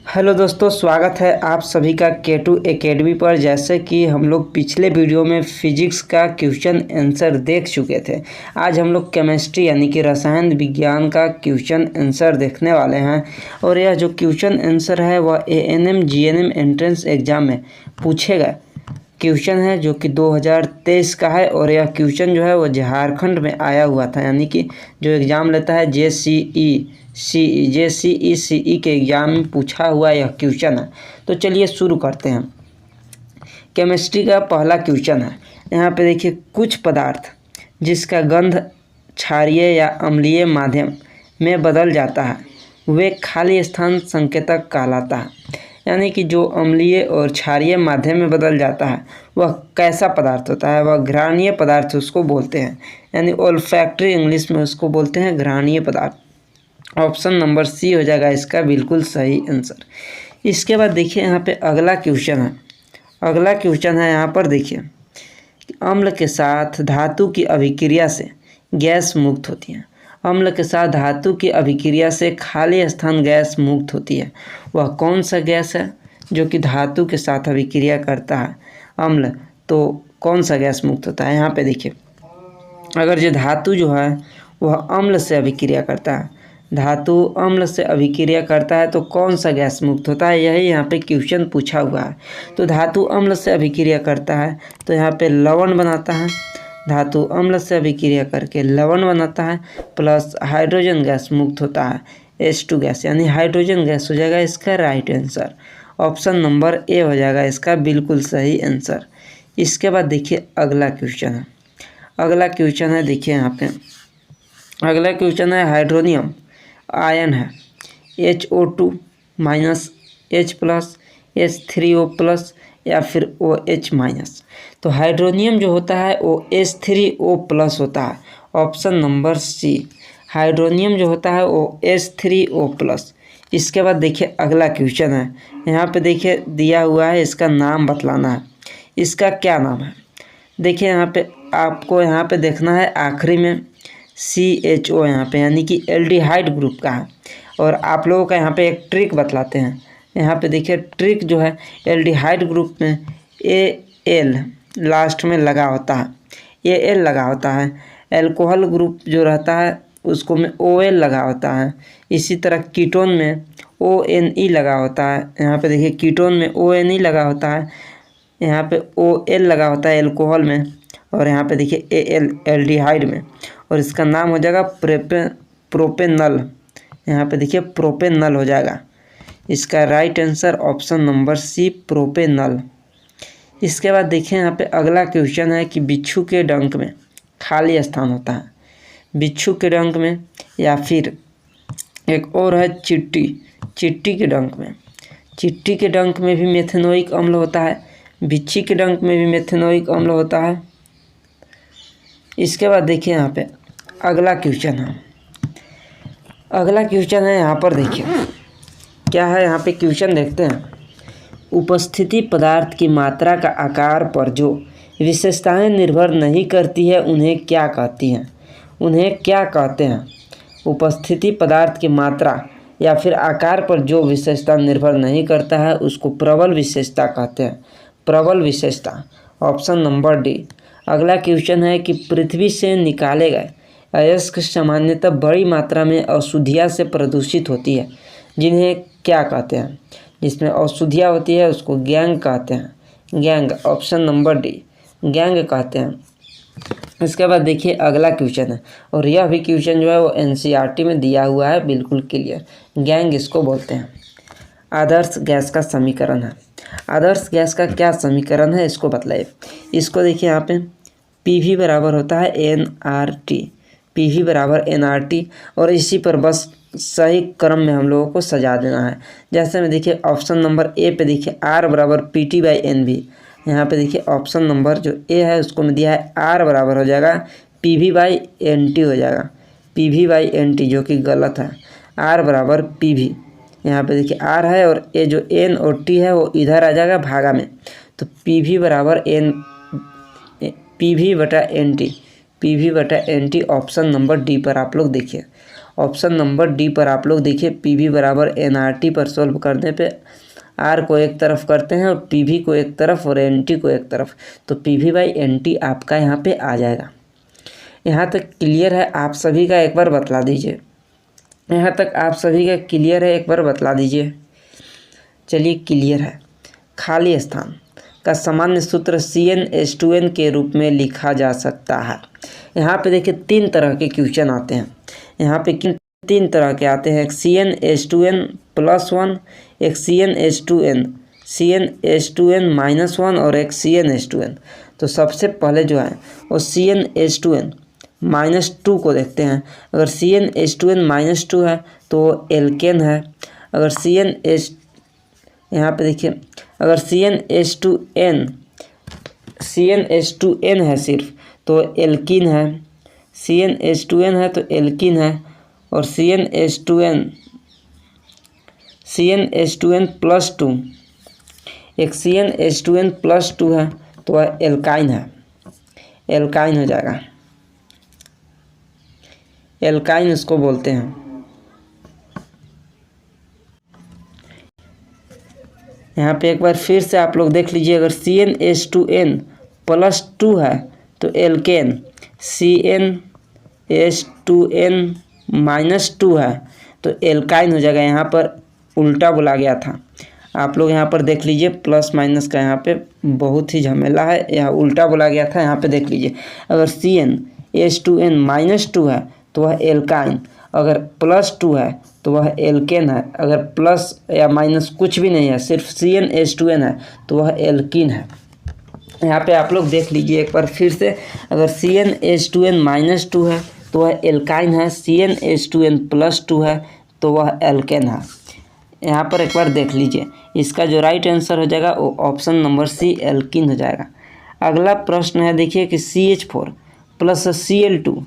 Hello दोस्तों, स्वागत है आप सभी का K2 एकेडमी पर। जैसे कि हम लोग पिछले वीडियो में फिजिक्स का क्वेश्चन आंसर देख चुके थे, आज हम लोग केमिस्ट्री यानी कि रसायन विज्ञान का क्वेश्चन आंसर देखने वाले हैं। और यह जो क्वेश्चन आंसर है वह ANM GNM एंट्रेंस एग्ज़ाम में पूछे गए क्वेश्चन है, जो कि 2023 का है। और यह क्वेश्चन जो है वो झारखंड में आया हुआ था, यानी कि जो एग्ज़ाम लेता है JCE के एग्ज़ाम में पूछा हुआ यह क्वेश्चन है। तो चलिए शुरू करते हैं। केमिस्ट्री का पहला क्वेश्चन है। यहाँ पे देखिए, कुछ पदार्थ जिसका गंध क्षारीय या अम्लीय माध्यम में बदल जाता है वे खाली स्थान संकेतक कहलाता है। यानी कि जो अम्लीय और क्षारीय माध्यम में बदल जाता है वह कैसा पदार्थ होता है? वह घ्राणीय पदार्थ उसको बोलते हैं, यानी ओल्फैक्टरी इंग्लिश में उसको बोलते हैं घ्राणीय पदार्थ। ऑप्शन नंबर सी हो जाएगा इसका बिल्कुल सही आंसर। इसके बाद देखिए, यहाँ पे अगला क्वेश्चन है। अगला क्वेश्चन है, यहाँ पर देखिए, अम्ल के साथ धातु की अभिक्रिया से गैस मुक्त होती है। अम्ल के साथ धातु की अभिक्रिया से खाली स्थान गैस मुक्त होती है। वह कौन सा गैस है जो कि धातु के साथ अभिक्रिया करता है अम्ल? तो कौन सा गैस मुक्त होता है? यहाँ पे देखिए, अगर जो धातु जो है वह अम्ल से अभिक्रिया करता है, धातु अम्ल से अभिक्रिया करता है तो कौन सा गैस मुक्त होता है? यही यहाँ पे क्वेश्चन पूछा हुआ है। तो धातु अम्ल से अभिक्रिया करता है तो यहाँ पे लवण बनाता है। धातु अम्ल से अभिक्रिया करके लवण बनाता है, प्लस हाइड्रोजन गैस मुक्त होता है, H2 गैस, यानी हाइड्रोजन गैस हो जाएगा इसका right answer. Option number A हो जाएगा इसका बिल्कुल सही आंसर। इसके बाद देखिए, अगला क्वेश्चन है। अगला क्वेश्चन है, देखिए यहाँ पे अगला क्वेश्चन है, हाइड्रोनियम आयन है HO2 minus H plus H3O plus या फिर OH माइनस। तो हाइड्रोनियम जो होता है वो H3O प्लस होता है। ऑप्शन नंबर सी, हाइड्रोनियम जो होता है वो H3O प्लस। इसके बाद देखिए, अगला क्वेश्चन है। यहाँ पे देखिए दिया हुआ है, इसका नाम बतलाना है। इसका क्या नाम है? देखिए यहाँ पे आपको यहाँ पे देखना है, आखिरी में CHO यहाँ पे, यानी कि एल्डिहाइड ग्रुप का है। और आप लोगों का यहाँ पे एक ट्रिक बतलाते हैं। यहाँ पे देखिए, ट्रिक जो है, एल्डिहाइड ग्रुप में AL लास्ट में लगा होता है, AL लगा होता है। एल्कोहल ग्रुप जो रहता है उसको में OL लगा होता है। इसी तरह कीटोन में ONE लगा होता है। यहाँ पे देखिए, कीटोन में ONE लगा होता है, यहाँ पे OL लगा होता है एल्कोहल में, और यहाँ पे देखिए AL एल्डिहाइड में, और इसका नाम हो जाएगा प्रोपेनल। यहाँ पे देखिए प्रोपेनल हो जाएगा इसका right answer. Option number C, propanal. इसके बाद देखिए, यहाँ पे अगला क्वेश्चन है कि बिच्छू के डंक में खाली स्थान होता है। बिच्छू के डंक में, या फिर एक और है चिट्टी के डंक में। चिट्टी के डंक में भी मेथेनोइक अम्ल होता है, बिच्छी के डंक में भी मेथेनोइक अम्ल होता है। इसके बाद देखिए, यहाँ पे अगला क्वेश्चन है। अगला क्वेश्चन है, यहाँ पर देखिए क्या है। यहाँ पे क्वेश्चन देखते हैं। उपस्थिति पदार्थ की मात्रा का आकार पर जो विशेषताएं निर्भर नहीं करती है उन्हें क्या कहती हैं? उन्हें क्या कहते हैं? उपस्थिति पदार्थ की मात्रा या फिर आकार पर जो विशेषता निर्भर नहीं करता है उसको प्रबल विशेषता कहते हैं। प्रबल विशेषता, ऑप्शन नंबर डी। अगला क्वेश्चन है कि पृथ्वी से निकाले गए अयस्क सामान्यतः बड़ी मात्रा में अशुद्धियाँ से प्रदूषित होती है, जिन्हें क्या कहते हैं? जिसमें अशुद्धियाँ होती है उसको गैंग कहते हैं। Gang, option number D, gang कहते हैं। इसके बाद देखिए, अगला क्वेश्चन है, और यह भी क्वेश्चन जो है वो NCERT में दिया हुआ है, बिल्कुल क्लियर। गैंग इसको बोलते हैं। आदर्श गैस का समीकरण है। आदर्श गैस का क्या समीकरण है इसको बतलाइए। इसको देखिए, यहाँ पे PV बराबर होता है nRT, PV बराबर nRT, और इसी पर बस सही क्रम में हम लोगों को सजा देना है। जैसे में देखिए, ऑप्शन नंबर ए पे देखिए R बराबर PT/NV। यहाँ पे देखिए ऑप्शन नंबर जो ए है उसको में दिया है R बराबर हो जाएगा PV/NT हो जाएगा, PV/NT, जो कि गलत है। R बराबर PV, यहाँ पे देखिए R है और ये जो N और T है वो इधर आ जाएगा भागा में, तो PV बराबर PV/NT, PV/NT। Option number D पर आप लोग देखिए। ऑप्शन नंबर डी पर आप लोग देखिए पीवी बराबर एनआरटी पर सॉल्व करने पे आर को एक तरफ करते हैं और पीवी को एक तरफ और एनटी को एक तरफ, तो पीवी बाई एनटी आपका यहाँ पे आ जाएगा। यहाँ तक क्लियर है आप सभी का, एक बार बतला दीजिए। यहाँ तक आप सभी का क्लियर है, एक बार बतला दीजिए। चलिए क्लियर है। खाली स्थान का सामान्य सूत्र CnH2n के रूप में लिखा जा सकता है। यहाँ पे देखिए 3 तरह के क्वेश्चन आते हैं। यहाँ पे 3 तरह के आते हैं, एक CnH2n+1, एक CnH2n और एक CnH2n। तो सबसे पहले जो है वो CnH2n-2 को देखते हैं। अगर CnH2n-2 है तो वो एल्केन है। अगर यहाँ पे देखिए, अगर CnH2n है सिर्फ तो एल्कीन है। CnH2n है तो एल्कीन है। और CnH2n+2, एक CnH2n+2 है तो वह एल्काइन है, एल्काइन हो जाएगा। एल्काइन इसको बोलते हैं। यहाँ पे एक बार फिर से आप लोग देख लीजिए, अगर CnH2n+2 है तो एल्केन, CnH2n-2 है तो एल्काइन हो जाएगा। यहाँ पर उल्टा बोला गया था, आप लोग यहाँ पर देख लीजिए, प्लस माइनस का यहाँ पे बहुत ही झमेला है, यहाँ उल्टा बोला गया था। यहाँ पे देख लीजिए, अगर CnH2n-2 है तो वह एल्काइन, अगर +2 है तो वह एल्केन है, अगर प्लस या माइनस कुछ भी नहीं है, सिर्फ CnH2n है तो वह एल्कीन है। यहाँ पे आप लोग देख लीजिए एक बार फिर से, अगर CnH2n-2 है तो वह एल्काइन है, CnH2n+2 है तो वह एल्केन है। यहाँ पर एक बार देख लीजिए, इसका जो राइट आंसर हो जाएगा वो ऑप्शन नंबर सी एल्कीन हो जाएगा। अगला प्रश्न है, देखिए कि CH4 + Cl2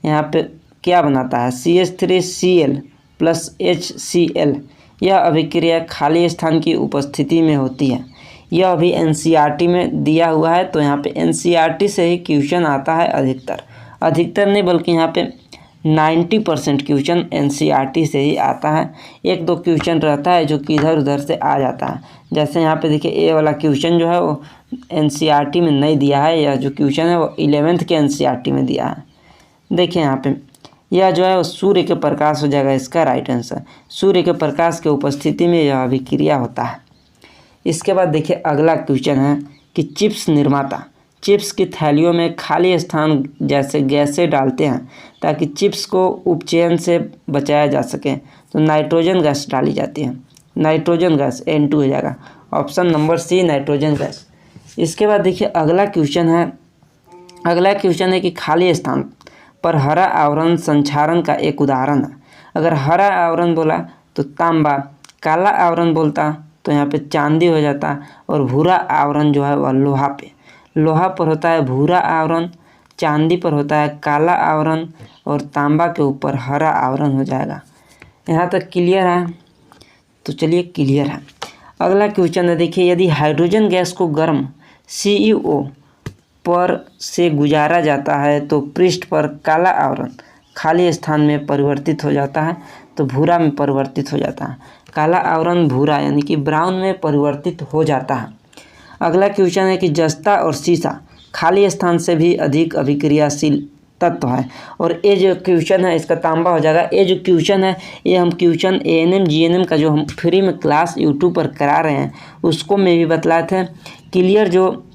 यहाँ पे क्या बनाता है, CH3Cl + HCl। यह अभिक्रिया खाली स्थान की उपस्थिति में होती है। यह अभी NCERT में दिया हुआ है, तो यहाँ पे NCERT से ही क्वेश्चन आता है अधिकतर नहीं बल्कि यहाँ पे 90% क्वेश्चन NCERT से ही आता है। 1-2 क्वेश्चन रहता है जो कि इधर उधर से आ जाता है। जैसे यहाँ पे देखिए ए वाला क्वेश्चन जो है वो NCERT में नहीं दिया है, यह जो क्वेश्चन है वो 11th के NCERT में दिया है। देखिए यहाँ पे यह जो है वो सूर्य के प्रकाश हो जाएगा इसका राइट आंसर। सूर्य के प्रकाश के उपस्थिति में यह अभिक्रिया होता है। इसके बाद देखिए अगला क्वेश्चन है कि चिप्स निर्माता चिप्स की थैलियों में खाली स्थान जैसे गैसें डालते हैं ताकि चिप्स को उपचयन से बचाया जा सके, तो नाइट्रोजन गैस डाली जाती है। नाइट्रोजन गैस N2 हो जाएगा, option number C nitrogen gas. इसके बाद देखिए अगला क्वेश्चन है कि खाली स्थान पर हरा आवरण संक्षारण का एक उदाहरण है। अगर हरा आवरण बोला तो तांबा, काला आवरण बोलता तो यहाँ पे चांदी हो जाता, और भूरा आवरण जो है वह लोहा पर होता है भूरा आवरण, चांदी पर होता है काला आवरण, और तांबा के ऊपर हरा आवरण हो जाएगा। यहाँ तक क्लियर है? तो चलिए क्लियर है। अगला क्वेश्चन है, देखिए यदि हाइड्रोजन गैस को गर्म CO पर से गुजारा जाता है तो पृष्ठ पर काला आवरण खाली स्थान में परिवर्तित हो जाता है, तो भूरा में परिवर्तित हो जाता है। काला आवरण भूरा यानी कि ब्राउन में परिवर्तित हो जाता है। अगला क्वेश्चन है कि जस्ता और सीसा खाली स्थान से भी अधिक अभिक्रियाशील तत्व है, और ये जो क्वेश्चन है इसका तांबा हो जाएगा। ये जो क्वेश्चन है ये हम क्वेश्चन ANM GNM का जो हम फ्री में क्लास यूट्यूब पर करा रहे हैं उसको में भी बतलाए थे। क्लियर जो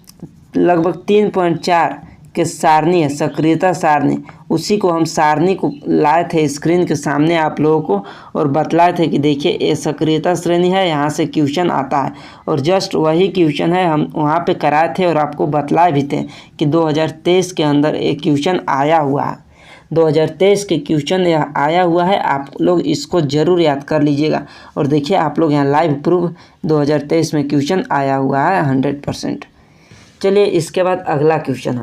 लगभग 3.4 के सारणी है, सक्रियता सारणी, उसी को हम सारणी को लाए थे स्क्रीन के सामने आप लोगों को और बतलाए थे कि देखिए ये सक्रियता श्रेणी है, यहाँ से क्वेश्चन आता है, और जस्ट वही क्वेश्चन है हम वहाँ पे कराए थे और आपको बतलाए भी थे कि 2023 के अंदर एक क्वेश्चन आया हुआ है। 2023 के क्वेश्चन यह आया हुआ है, आप लोग इसको ज़रूर याद कर लीजिएगा। और देखिए आप लोग यहाँ लाइव प्रूफ 2023 में क्वेश्चन आया हुआ है 100%। चलिए इसके बाद अगला क्वेश्चन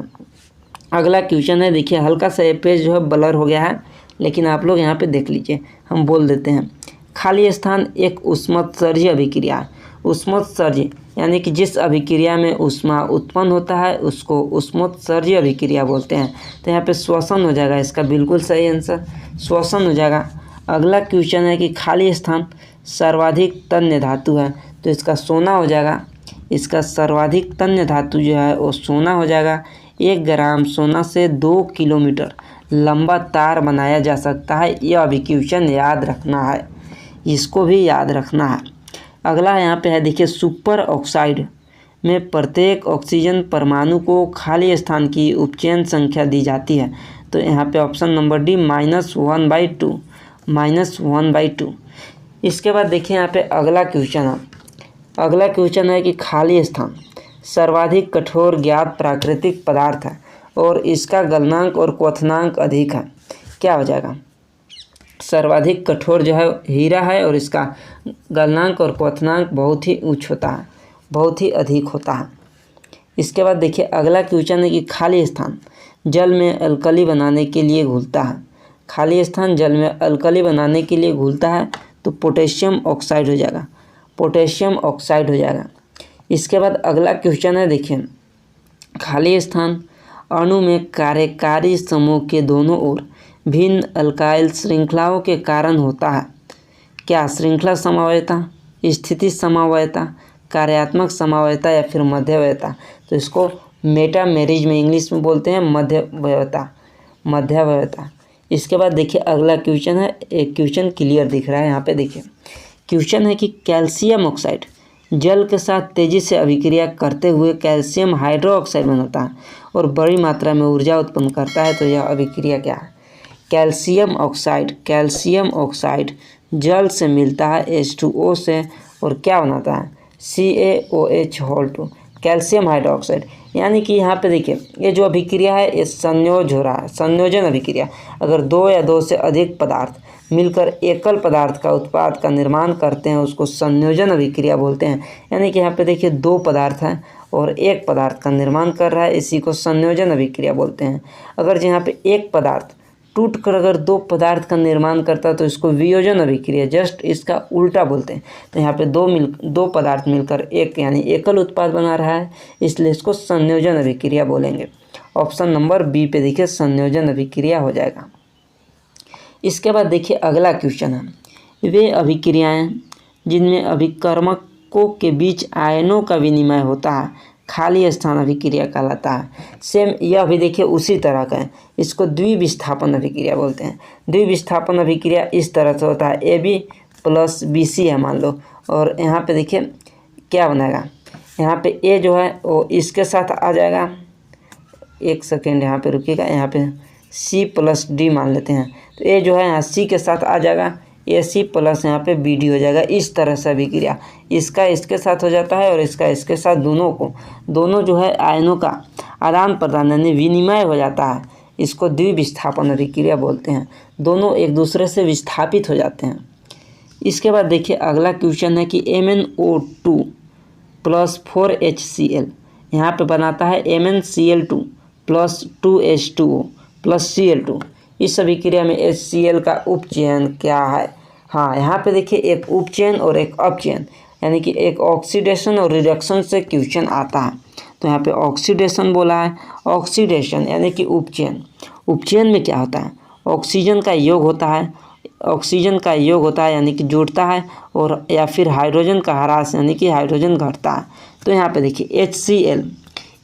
है, देखिए हल्का सा ये पेज जो है ब्लर हो गया है, लेकिन आप लोग यहाँ पे देख लीजिए, हम बोल देते हैं। खाली स्थान एक ऊष्मोत्सर्जी अभिक्रिया है। ऊष्मोत्सर्जी यानी कि जिस अभिक्रिया में ऊष्मा उत्पन्न होता है उसको ऊष्मोत्सर्जी अभिक्रिया बोलते हैं। तो यहाँ पे श्वसन हो जाएगा, इसका बिल्कुल सही आंसर श्वसन हो जाएगा। अगला क्वेश्चन है कि खाली स्थान सर्वाधिक तन्य धातु है, तो इसका सोना हो जाएगा। इसका सर्वाधिक तन्य धातु जो है वो सोना हो जाएगा। 1 ग्राम सोना से 2 किलोमीटर लंबा तार बनाया जा सकता है। यह भी क्वेश्चन याद रखना है, इसको भी याद रखना है। अगला यहाँ पे है, देखिए सुपर ऑक्साइड में प्रत्येक ऑक्सीजन परमाणु को खाली स्थान की उपचयन संख्या दी जाती है, तो यहाँ पे ऑप्शन नंबर डी -1/2 -1/2। इसके बाद देखिए यहाँ पे अगला क्वेश्चन है कि खाली स्थान सर्वाधिक कठोर ज्ञात प्राकृतिक पदार्थ है और इसका गलनांक और क्वथनांक अधिक है। क्या हो जाएगा? सर्वाधिक कठोर जो है हीरा है और इसका गलनांक और क्वथनांक बहुत ही उच्च होता है, बहुत ही अधिक होता है। इसके बाद देखिए अगला क्वेश्चन है कि खाली स्थान जल में अल्कली बनाने के लिए घुलता है। खाली स्थान जल में अल्कली बनाने के लिए घुलता है, तो पोटेशियम ऑक्साइड हो जाएगा, पोटेशियम ऑक्साइड हो जाएगा। इसके बाद अगला क्वेश्चन है, देखिए खाली स्थान अणु में कार्यकारी समूह के दोनों ओर भिन्न अल्काइल श्रृंखलाओं के कारण होता है। क्या? श्रृंखला समवायता, स्थिति समवायता, कार्यात्मक समवायता या फिर मध्यवयता। तो इसको मेटामेरिज में इंग्लिश में बोलते हैं मध्यवयता, मध्यवयता। इसके बाद देखिए अगला क्वेश्चन है, एक क्वेश्चन क्लियर दिख रहा है यहाँ पे। देखिए क्वेश्चन है कि कैल्शियम ऑक्साइड जल के साथ तेज़ी से अभिक्रिया करते हुए कैल्शियम हाइड्रोक्साइड बनाता है और बड़ी मात्रा में ऊर्जा उत्पन्न करता है, तो यह अभिक्रिया क्या है? कैल्शियम ऑक्साइड जल से मिलता है H2O से और क्या बनाता है? CaOH2, calcium hydroxide. यानी कि यहाँ पे देखिए ये जो अभिक्रिया है ये संयोज हो रहा है, संयोजन अभिक्रिया। अगर 2 या 2 से अधिक पदार्थ मिलकर एकल पदार्थ का उत्पाद का निर्माण करते हैं उसको संयोजन अभिक्रिया बोलते हैं। यानी कि यहाँ पे देखिए 2 पदार्थ हैं और एक पदार्थ का निर्माण कर रहा है, इसी को संयोजन अभिक्रिया बोलते हैं। अगर यहाँ पे एक पदार्थ टूट कर अगर 2 पदार्थ का निर्माण करता है तो इसको वियोजन अभिक्रिया, जस्ट इसका उल्टा बोलते हैं। तो यहाँ पे 2 पदार्थ मिलकर एक यानी एकल उत्पाद बना रहा है, इसलिए इसको संयोजन अभिक्रिया बोलेंगे। ऑप्शन नंबर बी पे देखिए संयोजन अभिक्रिया हो जाएगा। इसके बाद देखिए अगला क्वेश्चन है, वे अभिक्रियाएं जिनमें अभिकर्मकों के बीच आयनों का विनिमय होता है खाली स्थान अभिक्रिया कहलाता है। सेम यह भी देखिए उसी तरह का है, इसको द्विविस्थापन अभिक्रिया बोलते हैं। द्विविस्थापन अभिक्रिया इस तरह से होता है, AB + BC है मान लो, और यहाँ पे देखिए क्या बनाएगा, यहाँ पे A जो है वो इसके साथ आ जाएगा, एक सेकेंड यहाँ पे रुकिएगा, यहाँ पे C + D मान लेते हैं, तो A जो है यहाँ C के साथ आ जाएगा, AC + यहाँ पे BD हो जाएगा। इस तरह से अभिक्रिया इसका इसके साथ हो जाता है और इसका इसके साथ, दोनों जो है आयनों का आदान प्रदान यानी विनिमय हो जाता है, इसको द्विविस्थापन अभिक्रिया बोलते हैं। दोनों एक दूसरे से विस्थापित हो जाते हैं। इसके बाद देखिए अगला क्वेश्चन है कि MnO2 + 4HCl यहाँ पे बनाता है MnCl2 + 2H2O + Cl2। इस अभिक्रिया में HCl का उपचयन क्या है? हाँ, यहाँ पे देखिए एक उपचयन और एक अपचयन यानी कि एक ऑक्सीडेशन और रिडक्शन से क्वेश्चन आता है। तो यहाँ पे ऑक्सीडेशन बोला है, ऑक्सीडेशन यानी कि उपचयन। उपचयन में क्या होता है? ऑक्सीजन का योग होता है यानी कि जुड़ता है, और या फिर हाइड्रोजन का ह्रास यानी कि हाइड्रोजन घटता है। तो यहाँ पे देखिए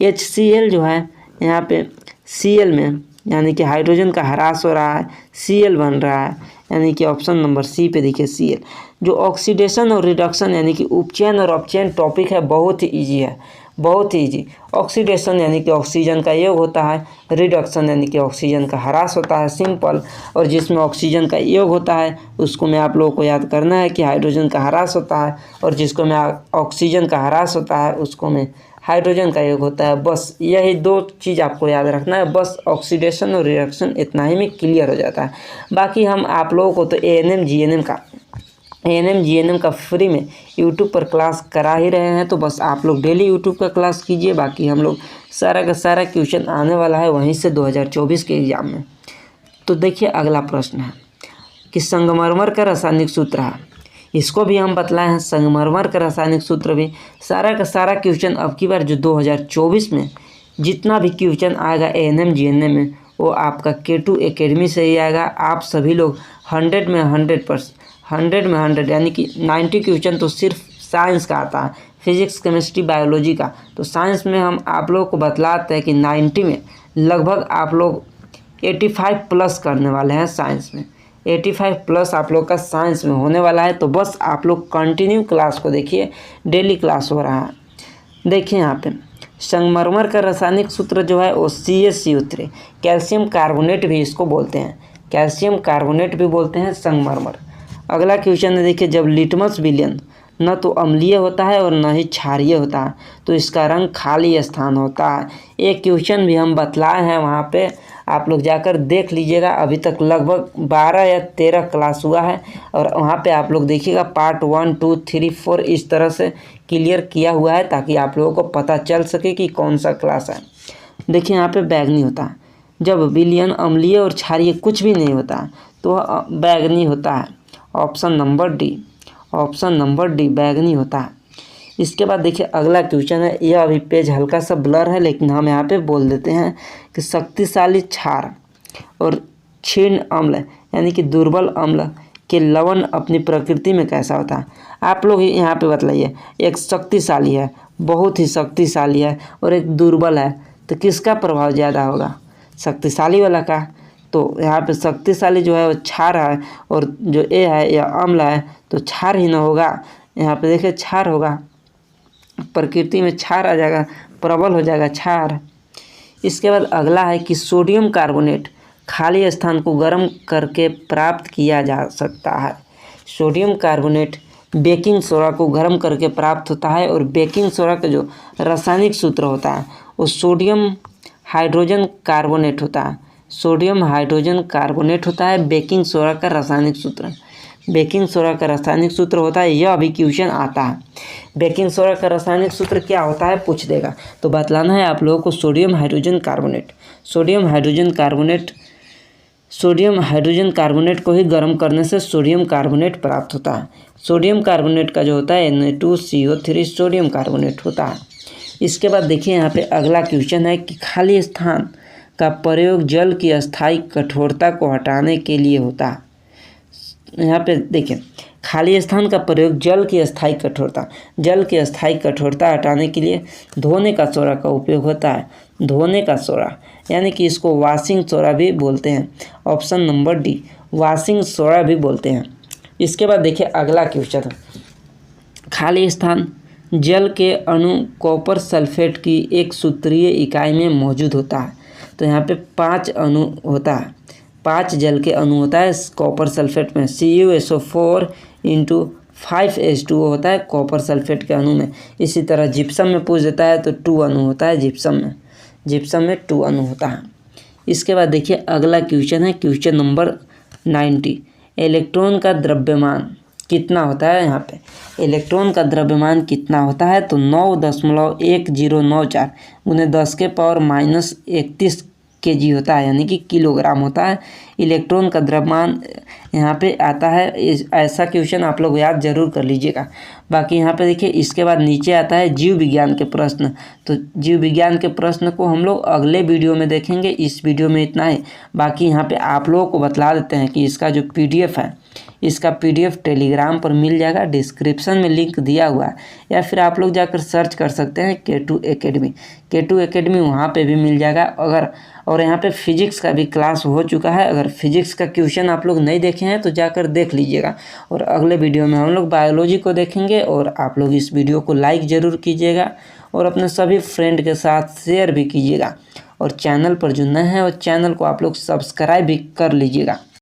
HCl जो है यहाँ पे Cl में यानी कि हाइड्रोजन का ह्रास हो रहा है, Cl बन रहा है, यानी कि ऑप्शन नंबर सी पे देखिए Cl। जो ऑक्सीडेशन और रिडक्शन यानी कि उपचयन और अपचयन टॉपिक है, बहुत ही ईजी है, बहुत ही ईजी। ऑक्सीडेशन यानी कि ऑक्सीजन का योग होता है, रिडक्शन यानी कि ऑक्सीजन का ह्रास होता है, सिंपल। और जिसमें ऑक्सीजन का योग होता है उसको में आप लोगों को याद करना है कि हाइड्रोजन का ह्रास होता है, और जिसको में ऑक्सीजन का ह्रास होता है उसको में हाइड्रोजन का योग होता है। बस यही 2 चीज़ आपको याद रखना है, बस ऑक्सीडेशन और रिडक्शन इतना ही में क्लियर हो जाता है। बाकी हम आप लोगों को तो ANM GNM का फ्री में यूट्यूब पर क्लास करा ही रहे हैं, तो बस आप लोग डेली यूट्यूब का क्लास कीजिए। बाकी हम लोग सारा का सारा क्वेश्चन आने वाला है वहीं से 2024 के एग्ज़ाम में। तो देखिए अगला प्रश्न है कि संगमरमर का रासायनिक सूत्र है, इसको भी हम बतलाए हैं। संगमरमर का रासायनिक सूत्र भी सारा का सारा क्वेश्चन अब की बार जो 2024 में जितना भी क्वेश्चन आएगा ANM GNM में वो आपका K2 एकेडमी से ही आएगा। आप सभी लोग 100 में 100 यानी कि 90 क्वेश्चन तो सिर्फ साइंस का आता है, फिजिक्स केमिस्ट्री बायोलॉजी का। तो साइंस में हम आप लोगों को बतलाते हैं कि 90 में लगभग आप लोग 85 प्लस करने वाले हैं। साइंस में 85 प्लस आप लोग का साइंस में होने वाला है। तो बस आप लोग कंटिन्यू क्लास को देखिए, डेली क्लास हो रहा है। देखिए यहाँ पे संगमरमर का रासायनिक सूत्र जो है वो CaCO3, कैल्शियम कार्बोनेट भी इसको बोलते हैं, कैल्शियम कार्बोनेट भी बोलते हैं संगमरमर। अगला क्वेश्चन है, देखिए जब लिटमस विलयन न तो अम्लीय होता है और न ही क्षारीय होता है तो इसका रंग खाली स्थान होता है। एक क्वेश्चन भी हम बतलाए हैं, वहाँ पे आप लोग जाकर देख लीजिएगा। अभी तक लगभग 12 या 13 क्लास हुआ है और वहाँ पे आप लोग देखिएगा पार्ट 1, 2, 3, 4 इस तरह से क्लियर किया हुआ है ताकि आप लोगों को पता चल सके कि कौन सा क्लास है। देखिए यहाँ पे बैंगनी होता है, जब विलयन अम्लीय और क्षारीय कुछ भी नहीं होता तो बैंगनी होता है। ऑप्शन नंबर डी बैंगनी होता है। इसके बाद देखिए अगला क्वेश्चन है, यह अभी पेज हल्का सा ब्लर है लेकिन हम यहाँ पे बोल देते हैं कि शक्तिशाली क्षार और क्षीण अम्ल यानी कि दुर्बल अम्ल के लवण अपनी प्रकृति में कैसा होता है। आप लोग यहाँ पे बतलाइए, एक शक्तिशाली है, बहुत ही शक्तिशाली है, और एक दुर्बल है, तो किसका प्रभाव ज़्यादा होगा? शक्तिशाली वाला का। तो यहाँ पे शक्तिशाली जो है वो क्षार है और जो ए है या अम्ल है तो क्षार ही ना होगा। यहाँ पे देखिए क्षार होगा, प्रकृति में क्षार आ जाएगा, प्रबल हो जाएगा क्षार। इसके बाद अगला है कि सोडियम कार्बोनेट खाली स्थान को गर्म करके प्राप्त किया जा सकता है। सोडियम कार्बोनेट बेकिंग सोडा को गर्म करके प्राप्त होता है और बेकिंग सोडा का जो रासायनिक सूत्र होता है वो सोडियम हाइड्रोजन कार्बोनेट होता है। सोडियम हाइड्रोजन कार्बोनेट होता है बेकिंग सोडा का रासायनिक सूत्र। बेकिंग सोडा का रासायनिक सूत्र होता है, यह अभी क्वेश्चन आता है। बेकिंग सोडा का रासायनिक सूत्र क्या होता है पूछ देगा, तो बतलाना है आप लोगों को sodium hydrogen carbonate. Sodium hydrogen carbonate को ही गर्म करने से सोडियम कार्बोनेट प्राप्त होता है। सोडियम कार्बोनेट का जो होता है Na2CO3 सोडियम कार्बोनेट होता है। इसके बाद देखिए यहाँ पे अगला क्वेश्चन है कि खाली स्थान का प्रयोग जल की अस्थायी कठोरता को हटाने के लिए होता है। यहाँ पे देखिए खाली स्थान का प्रयोग जल की अस्थायी कठोरता हटाने के लिए धोने का सोडा का उपयोग होता है। धोने का सोडा यानी कि इसको वॉशिंग सोडा भी बोलते हैं। Option number D washing soda भी बोलते हैं। इसके बाद देखिए अगला क्वेश्चन है, खाली स्थान जल के अणु कॉपर सल्फेट की एक सूत्रीय इकाई में मौजूद होता है। तो यहाँ पे 5 अणु होता है, 5 जल के अणु होता है कॉपर सल्फेट में। CuSO4 × 5H2O होता है कॉपर सल्फेट के अणु में। इसी तरह जिप्सम में पूछ देता है तो 2 अणु होता है जिप्सम में 2 अणु होता है। इसके बाद देखिए अगला क्वेश्चन है, क्वेश्चन नंबर 90, इलेक्ट्रॉन का द्रव्यमान कितना होता है। यहाँ पे इलेक्ट्रॉन का द्रव्यमान कितना होता है तो 9.1094 × 10⁻³ kg होता है, यानी कि किलोग्राम होता है। इलेक्ट्रॉन का द्रव्यमान यहाँ पे आता है। ऐसा क्वेश्चन आप लोग याद जरूर कर लीजिएगा। बाकी यहाँ पे देखिए इसके बाद नीचे आता है जीव विज्ञान के प्रश्न। तो जीव विज्ञान के प्रश्न को हम लोग अगले वीडियो में देखेंगे, इस वीडियो में इतना ही। बाकी यहाँ पे आप लोगों को बतला देते हैं कि इसका जो PDF है, इसका PDF टेलीग्राम पर मिल जाएगा, डिस्क्रिप्शन में लिंक दिया हुआ है, या फिर आप लोग जाकर सर्च कर सकते हैं K2 एकेडमी, वहाँ पे भी मिल जाएगा। और यहाँ पे फिजिक्स का भी क्लास हो चुका है। अगर फिजिक्स का क्वेश्चन आप लोग नहीं देखे हैं तो जाकर देख लीजिएगा। और अगले वीडियो में हम लोग बायोलॉजी को देखेंगे। और आप लोग इस वीडियो को लाइक ज़रूर कीजिएगा और अपने सभी फ्रेंड के साथ शेयर भी कीजिएगा। और चैनल पर जो नए हैं वो चैनल को आप लोग सब्सक्राइब भी कर लीजिएगा।